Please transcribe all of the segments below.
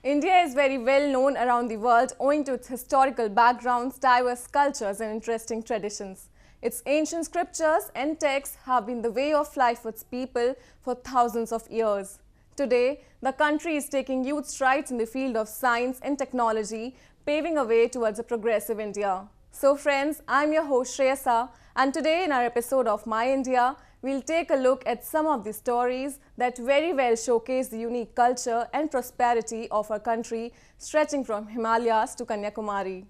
India is very well known around the world owing to its historical backgrounds, diverse cultures and interesting traditions. Its ancient scriptures and texts have been the way of life for its people for thousands of years. Today, the country is taking huge strides in the field of science and technology, paving a way towards a progressive India. So friends, I'm your host Shreyasa, and today in our episode of My India, we'll take a look at some of the stories that very well showcase the unique culture and prosperity of our country, stretching from Himalayas to Kanyakumari.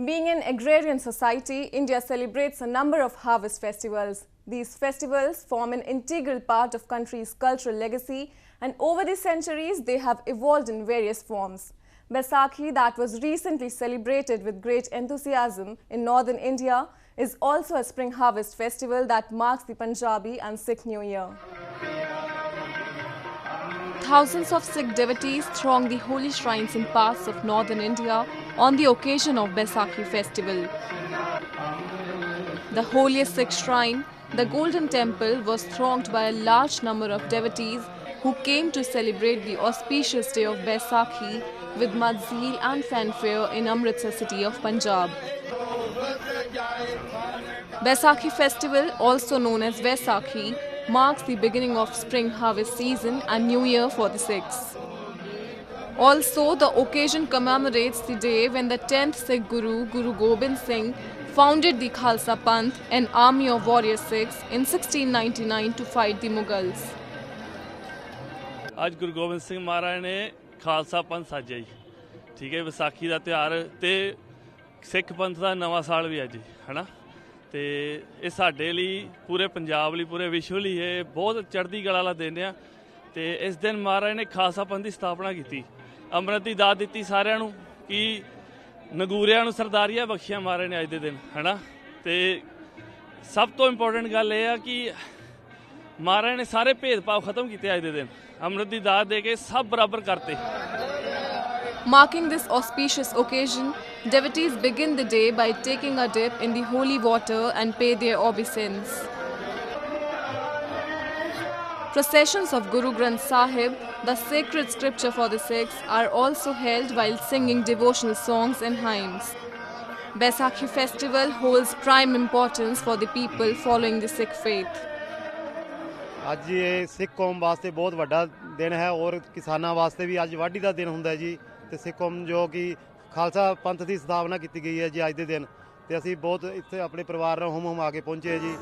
Being an agrarian society, India celebrates a number of harvest festivals. These festivals form an integral part of country's cultural legacy, and over the centuries they have evolved in various forms. Baisakhi, that was recently celebrated with great enthusiasm in northern India, is also a spring harvest festival that marks the Punjabi and Sikh New Year. Thousands of Sikh devotees throng the holy shrines in parts of northern India on the occasion of Baisakhi festival. The holiest Sikh shrine, the Golden Temple, was thronged by a large number of devotees who came to celebrate the auspicious day of Baisakhi with much zeal and fanfare in Amritsar city of Punjab. Baisakhi festival, also known as Vaisakhi, marks the beginning of spring harvest season and New Year for the Sikhs. Also, the occasion commemorates the day when the 10th Sikh Guru, Guru Gobind Singh, founded the Khalsa Panth, an army of warrior Sikhs, in 1699 to fight the Mughals. ਅੱਜ ਗੁਰੂ ਗੋਬਿੰਦ ਸਿੰਘ ਮਹਾਰਾਜ ਨੇ ਖਾਲਸਾ ਪੰਥ ਸਾਜਿਆ ਜੀ। ਠੀਕ ਹੈ, ਵਿਸਾਖੀ ਦਾ ਤਿਉਹਾਰ ਤੇ ਸਿੱਖ ਪੰਥ ਦਾ ਨਵਾਂ ਸਾਲ ਵੀ ਹੈ ਜੀ, ਹਨਾ। ਤੇ ਇਹ ਸਾਡੇ ਲਈ, ਪੂਰੇ ਪੰਜਾਬ ਲਈ, ਪੂਰੇ ਵਿਸ਼ਵ ਲਈ ਇਹ ਬਹੁਤ ਚੜ੍ਹਦੀ ਕਲਾ ਵਾਲਾ ਦਿਨ ਆ। ਤੇ ਇਸ ਦਿਨ ਮਹਾਰਾਜ ਨੇ ਖਾਲਸਾ ਪੰਥ ਦੀ ਸਥਾਪਨਾ ਕੀਤੀ, ਅੰਮ੍ਰਿਤ ਦੀ ਦਾਤ ਦਿੱਤੀ ਸਾਰਿਆਂ ਨੂੰ ਕਿ ਨਗੂਰਿਆਂ ਨੂੰ ਸਰਦਾਰੀਆਂ ਬਖਸ਼ੀਆਂ ਮਹਾਰਾਜ ਨੇ ਅੱਜ ਦੇ ਦਿਨ, ਹਨਾ। ਤੇ ਸਭ ਤੋਂ ਇੰਪੋਰਟੈਂਟ ਗੱਲ ਇਹ ਆ ਕਿ ਮਹਾਰਾਜ ਨੇ ਸਾਰੇ ਭੇਦਭਾਵ ਖਤਮ ਕੀਤੇ ਅੱਜ ਦੇ ਦਿਨ, ਅੰਮ੍ਰਿਤ ਦੀ ਦਾਤ ਦੇ ਕੇ ਸਭ ਬਰਾਬਰ ਕਰਤੇ। Marking this auspicious occasion, devotees begin the day by taking a dip in the holy water and pay their obeisance. Processions of Guru Granth Sahib, the sacred scripture for the Sikhs, are also held while singing devotional songs and hymns. Baisakhi festival holds prime importance for the people following the Sikh faith. ਅੱਜ ਇਹ ਸਿੱਖ ਕੌਮ ਵਾਸਤੇ ਬਹੁਤ ਵੱਡਾ ਦਿਨ ਹੈ ਔਰ ਕਿਸਾਨਾਂ ਵਾਸਤੇ ਵੀ ਅੱਜ ਵਾਢੀ ਦਾ ਦਿਨ ਹੁੰਦਾ ਹੈ ਜੀ। ਤੇ ਸਿੱਖ ਕੌਮ ਜੋ ਕਿ ਖਾਲਸਾ ਪੰਥ ਦੀ ਸਥਾਪਨਾ ਕੀਤੀ ਗਈ ਹੈ ਜੀ ਅੱਜ ਦੇ ਦਿਨ, ਤੇ ਅਸੀਂ ਬਹੁਤ ਇੱਥੇ ਆਪਣੇ ਪਰਿਵਾਰ ਨਾਲ ਹੁਮ ਆ ਕੇ ਪਹੁੰਚੇ ਜੀ।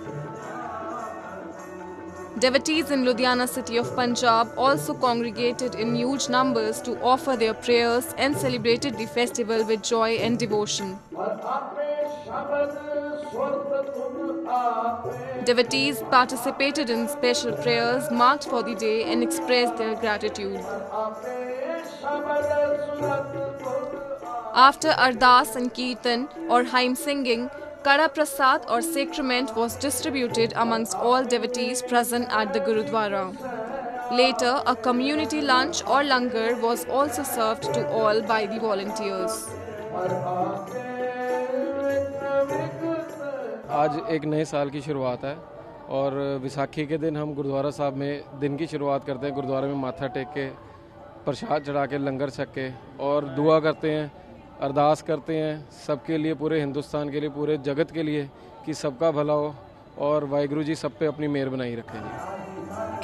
Devotees in Ludhiana city of Punjab also congregated in huge numbers to offer their prayers and celebrated the festival with joy and devotion. Devotees participated in special prayers marked for the day and expressed their gratitude. After Ardas and Kirtan or hymn singing, Kada Prasad or sacrament was distributed amongst all devotees present at the Gurudwara. Later, a community lunch or langar was also served to all by the volunteers. आज एक नए साल की शुरुआत है और विसाखी के दिन हम गुरुद्वारा साहब में दिन की शुरुआत करते हैं। गुरुद्वारे में माथा टेक के, प्रसाद चढ़ा के, लंगर छक के और दुआ करते हैं, अरदास करते हैं सबके लिए, पूरे हिंदुस्तान के लिए, पूरे जगत के लिए कि सबका भला हो और वाहिगुरु जी सब पे अपनी मेहर बनाई रखें।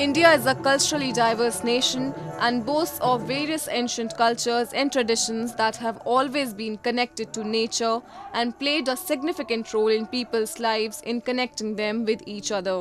India is a culturally diverse nation and boasts of various ancient cultures and traditions that have always been connected to nature and played a significant role in people's lives in connecting them with each other.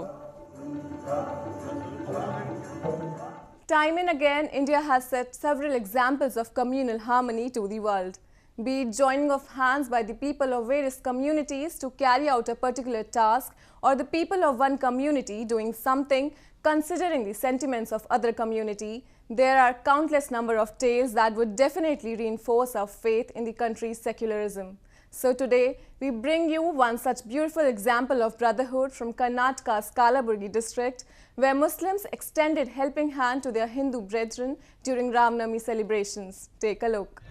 Time and again, India has set several examples of communal harmony to the world. Be it joining of hands by the people of various communities to carry out a particular task, or the people of one community doing something considering the sentiments of other community, there are countless number of tales that would definitely reinforce our faith in the country's secularism. So today, we bring you one such beautiful example of brotherhood from Karnataka's Kalaburgi district, where Muslims extended helping hand to their Hindu brethren during Ram Navami celebrations. Take a look.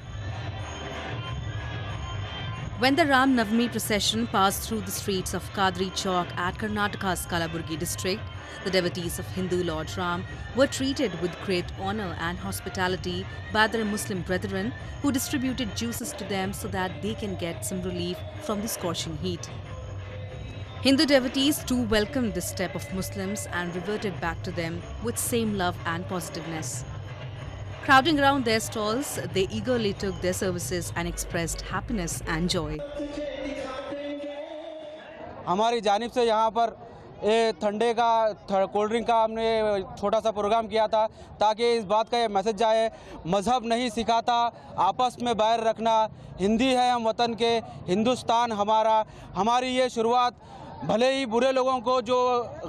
When the Ram Navami procession passed through the streets of Kadri Chowk at Karnataka's Kalaburgi district, the devotees of Hindu Lord Ram were treated with great honor and hospitality by their Muslim brethren, who distributed juices to them so that they can get some relief from the scorching heat. Hindu devotees too welcomed this step of Muslims and reverted back to them with same love and positiveness. Crowding around their stalls, they eagerly took their services and expressed happiness and joy. हमारी जानिब से यहाँ पर ठंडे का cold drink का हमने छोटा सा प्रोग्राम किया था ताकि इस बात का ये मैसेज जाए, मज़हब नहीं सिखाता आपस में बैर रखना, हिंदी है हम वतन के, हिंदुस्तान हमारा। हमारी ये शुरुआत भले ही बुरे लोगों को जो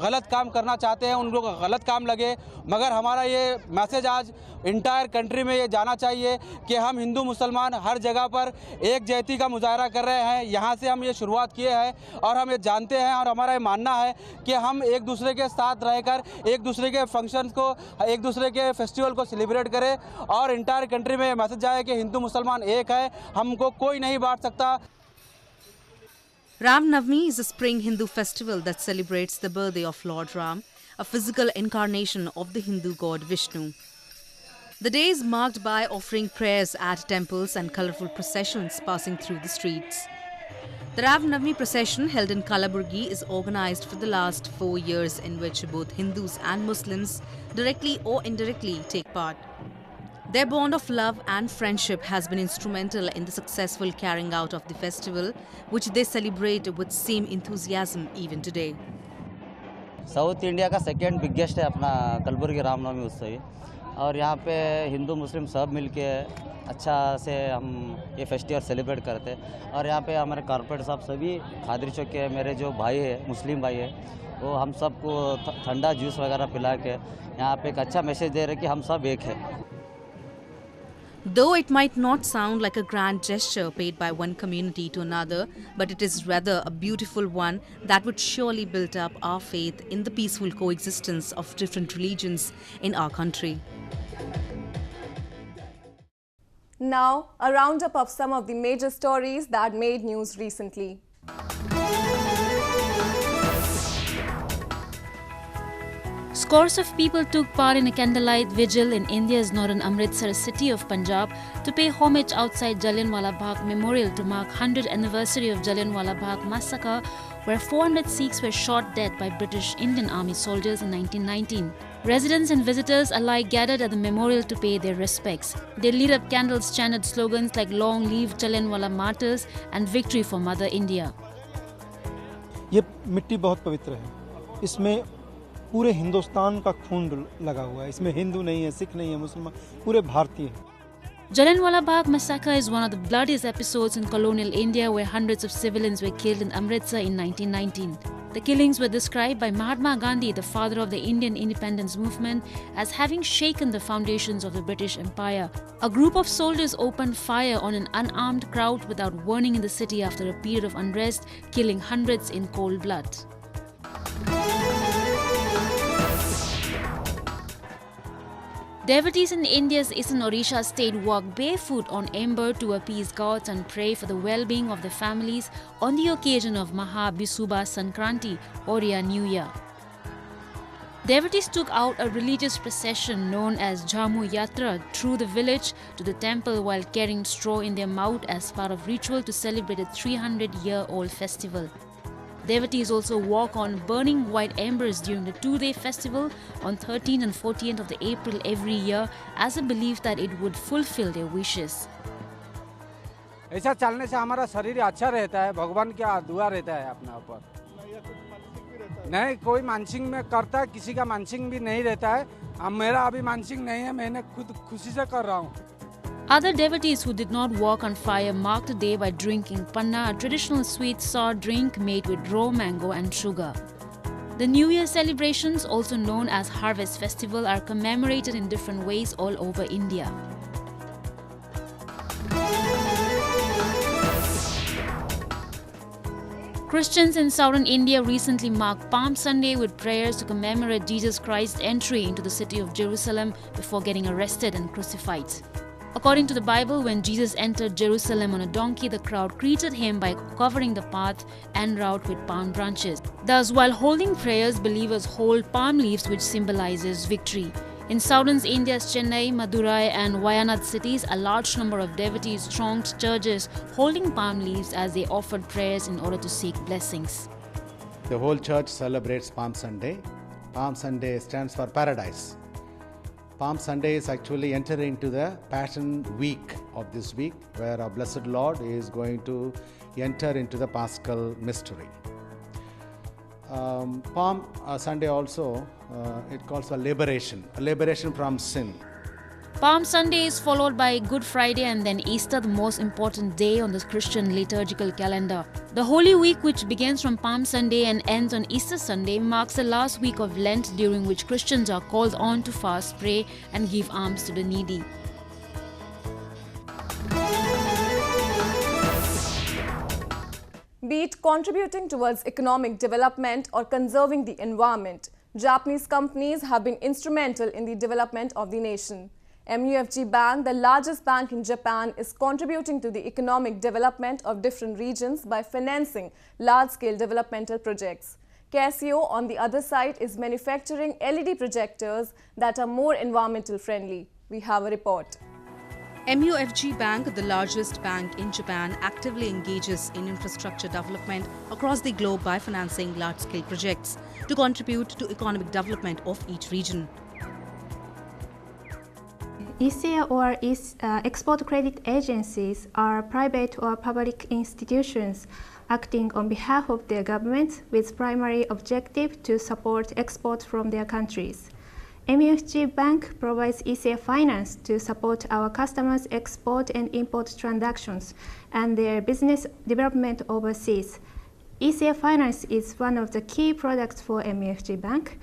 गलत काम करना चाहते हैं उन लोगों को गलत काम लगे, मगर हमारा ये मैसेज आज इंटायर कंट्री में ये जाना चाहिए कि हम हिंदू मुसलमान हर जगह पर एक जहती का मुजाहरा कर रहे हैं। यहाँ से हम ये शुरुआत किए हैं और हम ये जानते हैं और हमारा ये मानना है कि हम एक दूसरे के साथ रहकर एक दूसरे के फंक्शंस को, एक दूसरे के फेस्टिवल को सेलिब्रेट करें और इंटायर कंट्री में ये मैसेज जाए कि हिंदू मुसलमान एक है, हमको कोई नहीं बांट सकता। Ram Navami is a spring Hindu festival that celebrates the birthday of Lord Ram, a physical incarnation of the Hindu god Vishnu. The day is marked by offering prayers at temples and colourful processions passing through the streets. The Ram Navami procession held in Kalaburgi is organised for the last 4 years, in which both Hindus and Muslims directly or indirectly take part. Their bond of love and friendship has been instrumental in the successful carrying out of the festival, which they celebrate with same enthusiasm even today. South India का second biggest है अपना कलबुर्गी रामनवमी उत्सव और यहाँ पे हिंदू मुस्लिम सब मिलके अच्छा से हम ये फेस्टिवल सेलिब्रेट करते हैं। और यहाँ पे हमारे कॉर्पोरेट साहब सभी खादरी चौक के मेरे जो भाई है मुस्लिम भाई है वो हम सबको ठंडा जूस वगैरह पिला के यहाँ पे एक अच्छा मैसेज दे रहे कि हम सब एक हैं। Though it might not sound like a grand gesture paid by one community to another, but it is rather a beautiful one that would surely build up our faith in the peaceful coexistence of different religions in our country. Now, a roundup of some of the major stories that made news recently. Scores of people took part in a candlelight vigil in India's northern Amritsar city of Punjab to pay homage outside Jallianwala Bagh Memorial to mark 100th anniversary of Jallianwala Bagh massacre, where 400 Sikhs were shot dead by British Indian Army soldiers in 1919. Residents and visitors alike gathered at the memorial to pay their respects. They lit up candles, chanted slogans like "Long live Jallianwala Martyrs" and "Victory for Mother India." ये मिट्टी बहुत पवित्र है, इसमें पूरे हिंदुस्तान का खून लगा हुआ है, इसमें हिंदू नहीं है, सिख नहीं है, मुसलमान, पूरे भारतीय हैं। Jallianwala Bagh massacre is one of the bloodiest episodes in colonial India, where hundreds of civilians were killed in Amritsar in 1919. The killings were described by Mahatma Gandhi, the father of the Indian independence movement, as having shaken the foundations of the British Empire. A group of soldiers opened fire on an unarmed crowd without warning in the city after a period of unrest, killing hundreds in cold blood. Devotees in India's eastern Odisha state walk barefoot on ember to appease gods and pray for the well-being of their families on the occasion of Maha Bisuba Sankranti, Oriya New Year. Devotees took out a religious procession known as Jhamu Yatra through the village to the temple while carrying straw in their mouth as part of ritual to celebrate a 300-year-old festival. Devotees also walk on burning white embers during the 2-day festival on 13th and 14th of the April every year as a belief that it would fulfill their wishes. ऐसा चलने से हमारा शरीर अच्छा रहता है, भगवान का दुआ रहता है अपना ऊपर। नहीं कोई मानसिक में करता है, किसी का मानसिक भी नहीं रहता है। अब मेरा अभी मानसिक नहीं है, मैंने खुद खुशी से कर रहा हूँ। Other devotees who did not walk on fire marked the day by drinking panna, a traditional sweet sour drink made with raw mango and sugar. The New Year celebrations, also known as Harvest Festival, are commemorated in different ways all over India. Christians in southern India recently marked Palm Sunday with prayers to commemorate Jesus Christ's entry into the city of Jerusalem before getting arrested and crucified. According to the Bible, when Jesus entered Jerusalem on a donkey, the crowd greeted him by covering the path and route with palm branches. Thus, while holding prayers, believers hold palm leaves, which symbolizes victory. In southern India's Chennai, Madurai and Wayanad cities, a large number of devotees thronged churches holding palm leaves as they offered prayers in order to seek blessings. The whole church celebrates Palm Sunday. Palm Sunday stands for paradise. Palm Sunday is actually entering into the Passion Week of this week, where our Blessed Lord is going to enter into the Paschal mystery. Palm Sunday also, it calls for liberation from sin. Palm Sunday is followed by Good Friday and then Easter, the most important day on the Christian liturgical calendar. The Holy Week, which begins from Palm Sunday and ends on Easter Sunday, marks the last week of Lent, during which Christians are called on to fast, pray and give alms to the needy. Be it contributing towards economic development or conserving the environment, Japanese companies have been instrumental in the development of the nation. MUFG Bank, the largest bank in Japan, is contributing to the economic development of different regions by financing large-scale developmental projects. Casio, on the other side, is manufacturing LED projectors that are more environmental friendly. We have a report. MUFG Bank, the largest bank in Japan, actively engages in infrastructure development across the globe by financing large-scale projects to contribute to economic development of each region. ECA or export credit agencies are private or public institutions acting on behalf of their governments with primary objective to support exports from their countries. MUFG Bank provides ECA finance to support our customers' export and import transactions and their business development overseas. ECA finance is one of the key products for MUFG Bank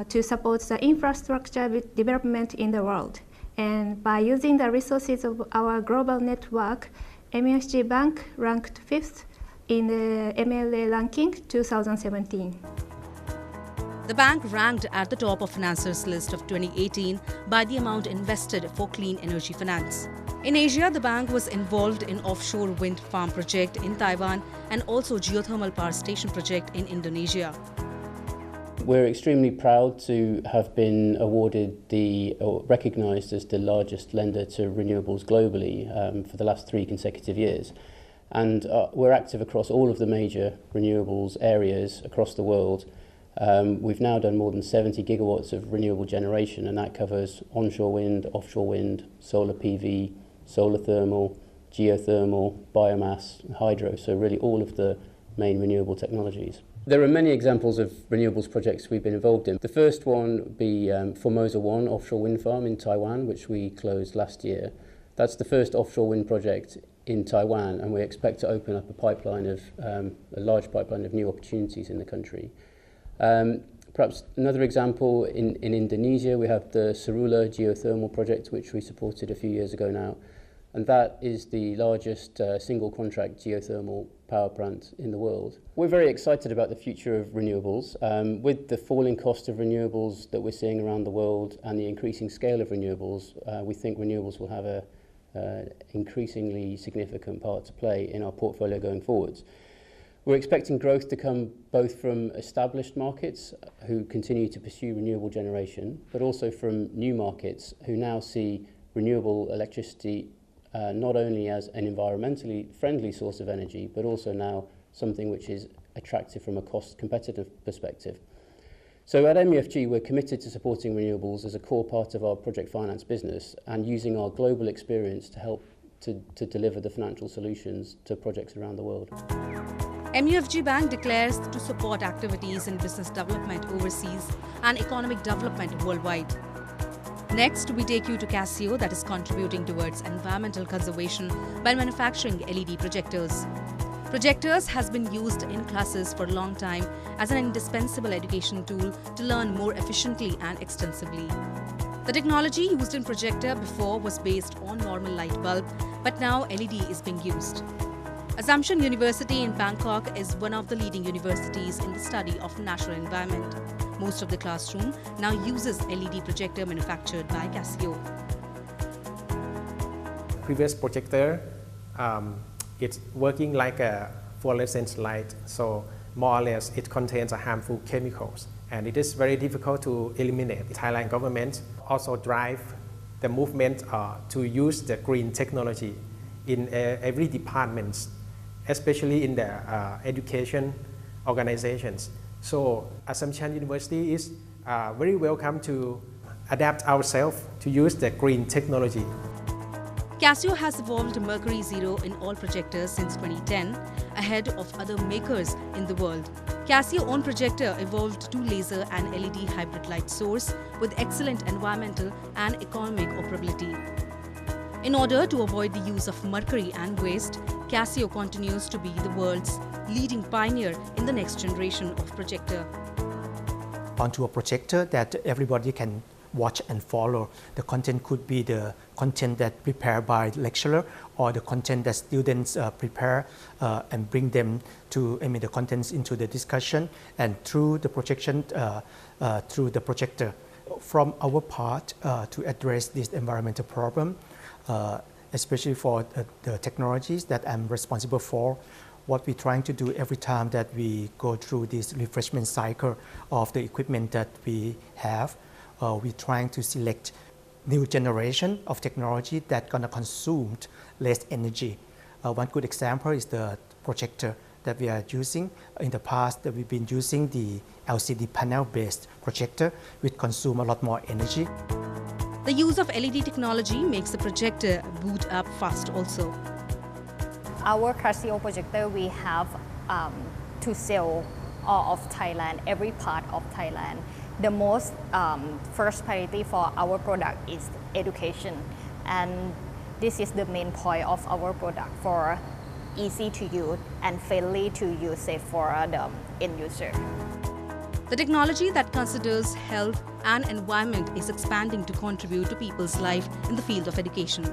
to support the infrastructure development in the world. And by using the resources of our global network, MUFG Bank ranked 5th in the MLA ranking 2017. The bank ranked at the top of financiers list of 2018 by the amount invested for clean energy finance. In Asia, the bank was involved in offshore wind farm project in Taiwan and also geothermal power station project in Indonesia. We're extremely proud to have been awarded or recognised as the largest lender to renewables globally for the last 3 consecutive years. And we're active across all of the major renewables areas across the world. We've now done more than 70 gigawatts of renewable generation, and that covers onshore wind, offshore wind, solar PV, solar thermal, geothermal, biomass, hydro, so really all of the main renewable technologies. There are many examples of renewables projects we've been involved in. The first one would be Formosa 1 offshore wind farm in Taiwan, which we closed last year. That's the first offshore wind project in Taiwan, and we expect to open up a large pipeline of new opportunities in the country. Perhaps another example, in Indonesia, we have the Sarula geothermal project, which we supported a few years ago now. And that is the largest single contract geothermal power plant in the world. We're very excited about the future of renewables. With the falling cost of renewables that we're seeing around the world and the increasing scale of renewables, we think renewables will have an increasingly significant part to play in our portfolio going forwards. We're expecting growth to come both from established markets who continue to pursue renewable generation, but also from new markets who now see renewable electricity not only as an environmentally friendly source of energy, but also now something which is attractive from a cost competitive perspective. So at MUFG, we're committed to supporting renewables as a core part of our project finance business and using our global experience to help to deliver the financial solutions to projects around the world. MUFG Bank declares to support activities in business development overseas and economic development worldwide. Next, we take you to Casio, that is contributing towards environmental conservation by manufacturing LED projectors. Projectors has been used in classes for a long time as an indispensable education tool to learn more efficiently and extensively. The technology used in projector before was based on normal light bulb, but now LED is being used. Assumption University in Bangkok is one of the leading universities in the study of natural environment. Most of the classroom now uses LED projector manufactured by Casio. previous projector, it's working like a fluorescent light, so more or less it contains harmful chemicals, and it is very difficult to eliminate. The Thailand government also drive the movement to use the green technology in every department, especially in the education organizations. So Assumption University is very welcome to adapt ourselves to use the green technology. Casio has evolved Mercury Zero in all projectors since 2010, ahead of other makers in the world. Casio own projector evolved to laser and LED hybrid light source with excellent environmental and economic operability. In order to avoid the use of mercury and waste, Casio continues to be the world's leading pioneer in the next generation of projector. Onto a projector that everybody can watch and follow. The content could be the content that prepared by the lecturer or the content that students prepare and bring them to the contents into the discussion and through the projection, through the projector. From our part to address this environmental problem, especially for the technologies that I'm responsible for, what we're trying to do every time that we go through this refreshment cycle of the equipment that we have, we're trying to select new generation of technology that gonna consume less energy. One good example is the projector that we are using. In the past, that we've been using the LCD panel-based projector, which consume a lot more energy. The use of LED technology makes the projector boot up fast also. Our Casio projector, we have to sell all of Thailand, every part of Thailand. The most first priority for our product is education, and this is the main point of our product for easy to use and friendly to use, safe for the end user. The technology that considers health and environment is expanding to contribute to people's life in the field of education.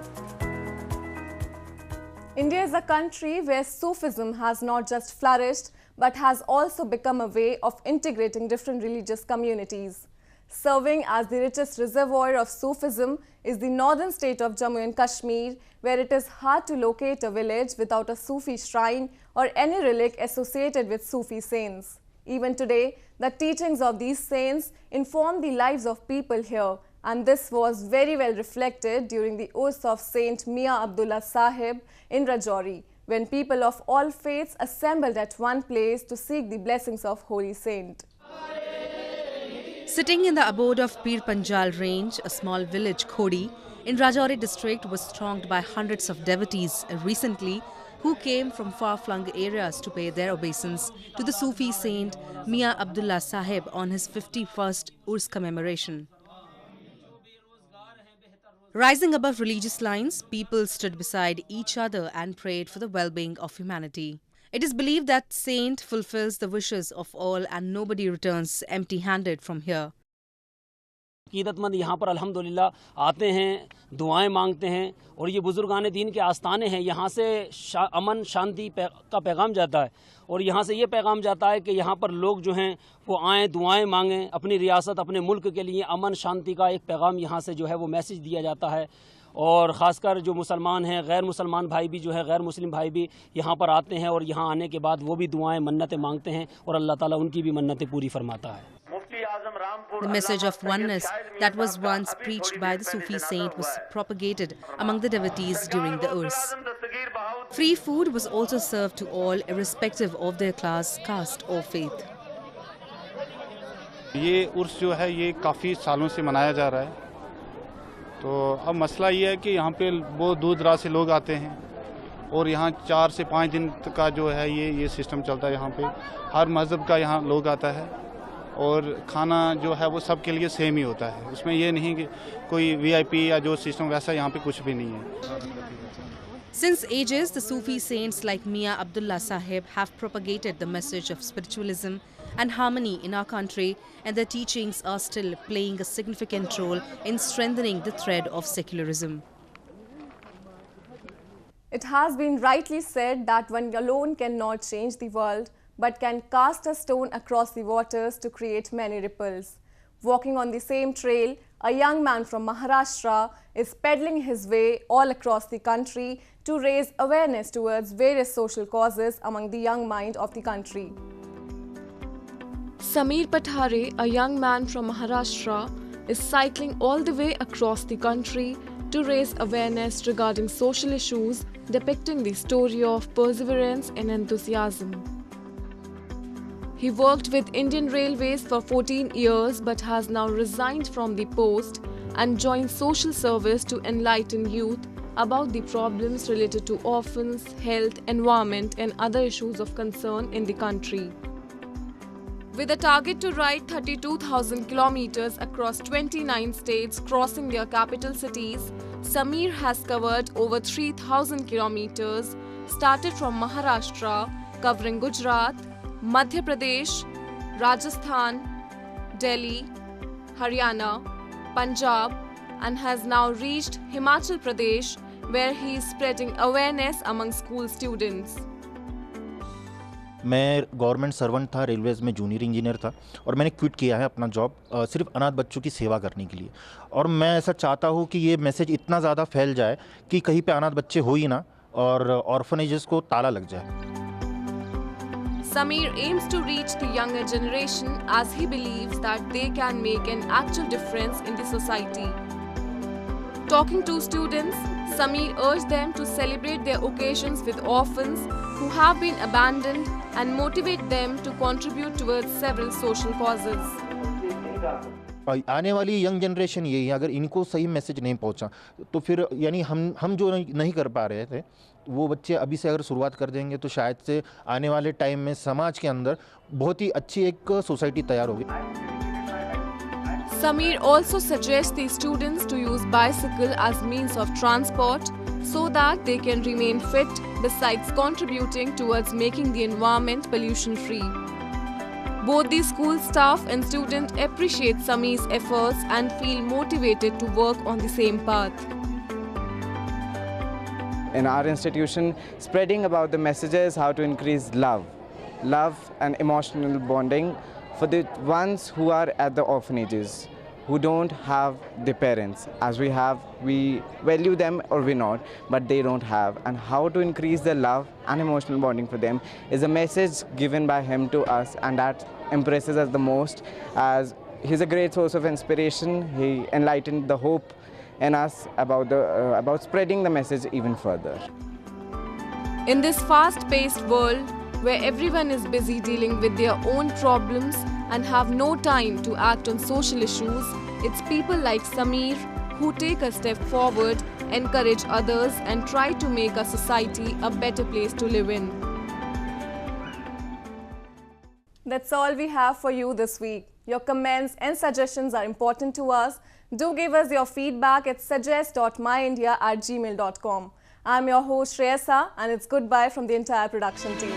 India is a country where Sufism has not just flourished, but has also become a way of integrating different religious communities. Serving as the richest reservoir of Sufism is the northern state of Jammu and Kashmir, where it is hard to locate a village without a Sufi shrine or any relic associated with Sufi saints. Even today, the teachings of these saints inform the lives of people here, and this was very well reflected during the Urs of Saint Mia Abdullah Sahib in Rajouri, when people of all faiths assembled at one place to seek the blessings of Holy Saint. Sitting in the abode of Pir Panjal range, a small village, Khodi, in Rajouri district was thronged by hundreds of devotees recently who came from far-flung areas to pay their obeisance to the Sufi saint Mia Abdullah Sahib on his 51st Urs commemoration. Rising above religious lines, people stood beside each other and prayed for the well-being of humanity. It is believed that saint fulfills the wishes of all and nobody returns empty-handed from here. अकीदतमंद यहाँ पर अल्हम्दुलिल्लाह आते हैं, दुआएं मांगते हैं और ये बुजुर्गान दीन के आस्थाने हैं। यहाँ से अमन शांति का पैगाम जाता है और यहाँ से ये पैगाम जाता है कि यहाँ पर लोग जो हैं वो आएँ, दुआएं मांगें, अपनी रियासत, अपने मुल्क के लिए अमन शांति का एक पैगाम यहाँ से जो है वो मैसेज दिया जाता है। और ख़ासकर जो मुसलमान हैं, गैर मुसलमान भाई भी जो है, गैर मुस्लिम भाई भी यहाँ पर आते हैं और यहाँ आने के बाद वो भी दुआएं, मन्नतें मांगते हैं और अल्लाह ताला उनकी भी मन्नतें पूरी फरमाता है। The message of oneness that was once preached by the Sufi saint was propagated among the devotees during the Urs. Free food was also served to all, irrespective of their class, caste or faith. ये उर्स जो है ये काफ़ी सालों से मनाया जा रहा है, तो अब मसला ये है कि यहाँ पे बहुत दूर दराज से लोग आते हैं और यहाँ 4 से 5 दिन का जो है ये सिस्टम चलता है। यहाँ पे हर मज़हब का यहाँ लोग आता है और खाना जो है वो सब के लिए सेम ही होता है। उसमें ये नहीं कि कोई VIP या जो सिस्टम वैसा यहाँ पे कुछ भी नहीं है। Since ages, the Sufi saints like Mia Abdullah Sahib have propagated the message of spiritualism and harmony in our country, and their teachings are still playing a significant role in strengthening the thread of secularism. It has been rightly said that one alone cannot change the world, but can cast a stone across the waters to create many ripples. Walking on the same trail, a young man from Maharashtra is peddling his way all across the country to raise awareness towards various social causes among the young mind of the country. Sameer Pathare, a young man from Maharashtra, is cycling all the way across the country to raise awareness regarding social issues, depicting the story of perseverance and enthusiasm. He worked with Indian Railways for 14 years but has now resigned from the post and joined social service to enlighten youth about the problems related to orphans, health, environment and other issues of concern in the country. With a target to ride 32,000 kilometers across 29 states crossing their capital cities, Sameer has covered over 3,000 kilometers, started from Maharashtra, covering Gujarat, Madhya Pradesh, Rajasthan, Delhi, Haryana, Punjab, and has now reached Himachal Pradesh, where he is spreading awareness among school students. मैं government servant था, Railways में junior engineer था और मैंने quit किया है अपना job सिर्फ अनाथ बच्चों की सेवा करने के लिए। और मैं ऐसा चाहता हूँ कि ये मैसेज इतना ज़्यादा फैल जाए कि कहीं पे अनाथ बच्चे हो ही ना और ऑर्फनेजेस को ताला लग जाए। Sameer aims to reach the younger generation as he believes that they can make an actual difference in the society. Talking to students, Sameer urged them to celebrate their occasions with orphans who have been abandoned and motivate them to contribute towards several social causes. आने वाली young generation यही है, अगर इनको सही message नहीं पहुंचा तो फिर यानी हम जो नहीं कर पा रहे थे वो बच्चे अभी से अगर शुरुआत कर देंगे तो शायद से आने वाले टाइम में समाज के अंदर बहुत ही अच्छी एक सोसाइटी तैयार होगी। Sameer also suggests the students to use bicycle as means of transport so that they can remain fit, besides contributing towards making the environment pollution-free. Both the school staff and students appreciate Sameer's efforts and feel motivated to work on the same path. In our institution, spreading about the messages how to increase love and emotional bonding for the ones who are at the orphanages, who don't have the parents. As we have, we value them or we not, but they don't have. And how to increase the love and emotional bonding for them is a message given by him to us, and that impresses us the most, as he's a great source of inspiration. He enlightened the hope in us about spreading the message even further. In this fast-paced world, where everyone is busy dealing with their own problems and have no time to act on social issues, it's people like Sameer who take a step forward, encourage others and try to make our society a better place to live in. That's all we have for you this week. Your comments and suggestions are important to us. Do give us your feedback at suggest.myindia@gmail.com. I'm your host Shreyasa, and it's goodbye from the entire production team.